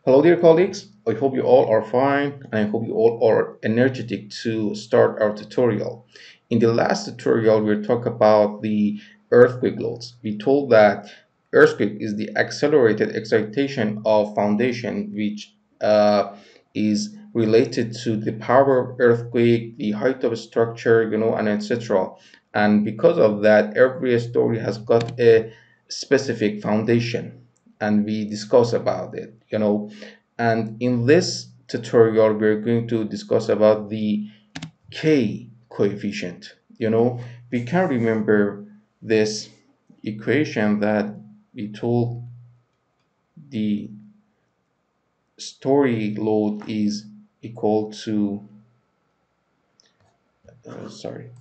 Hello, dear colleagues. I hope you all are fine and I hope you all are energetic to start our tutorial. In the last tutorial, we talked about the earthquake loads. We told that earthquake is the accelerated excitation of foundation, which is related to the power of earthquake, the height of a structure, and etc. And because of that, every story has got a specific foundation and we discuss about it. And in this tutorial we're going to discuss about the k coefficient. We can remember this equation that we told the story load is equal to sorry,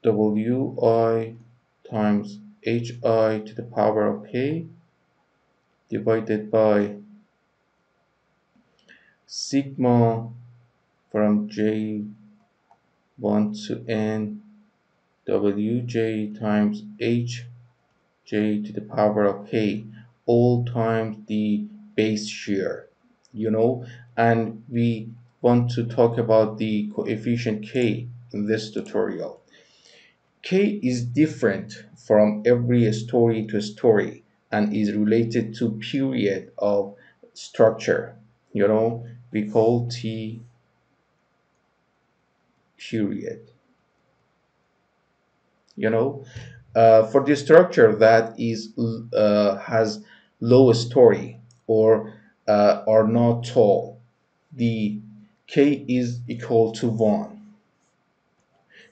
wi times hi to the power of k divided by sigma from j1 to n wj times hj to the power of k, all times the base shear, and we want to talk about the coefficient k in this tutorial. K is different from every story to story and is related to period of structure. We call T period. For the structure that is has low story or are not tall, the k is equal to 1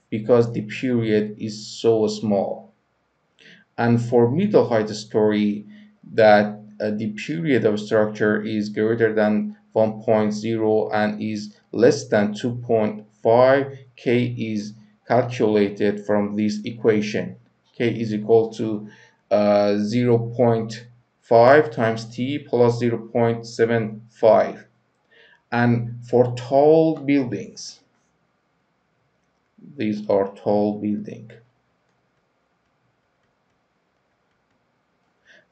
because the period is so small. And for middle height story, that the period of structure is greater than 1.0 and is less than 2.5, k is calculated from this equation. K is equal to 0.5 times t plus 0.75. And for tall buildings, these are tall buildings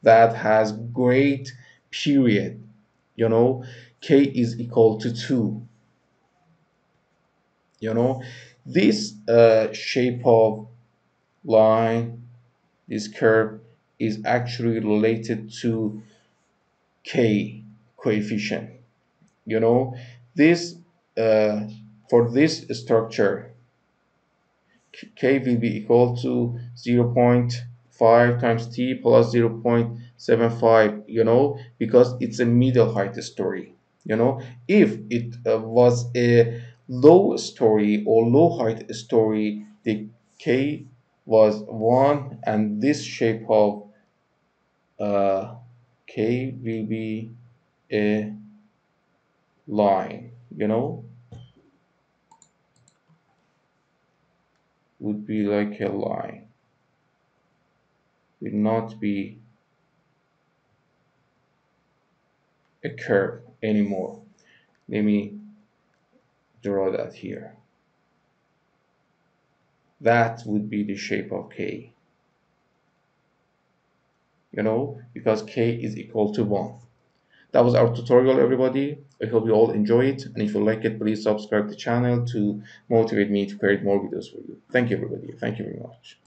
that has great period, k is equal to 2. This shape of line, this curve is actually related to k coefficient. This for this structure, k will be equal to 0.5 times t plus 0.75, because it's a middle height story. If it was a low story or low height story, the k was 1 and this shape of k will be a line, would be like a line, will not be a curve anymore. Let me draw that here. That would be the shape of k, because k is equal to 1. That was our tutorial, everybody. I hope you all enjoy it, and if you like it, please subscribe to the channel to motivate me to create more videos for you. Thank you, everybody. Thank you very much.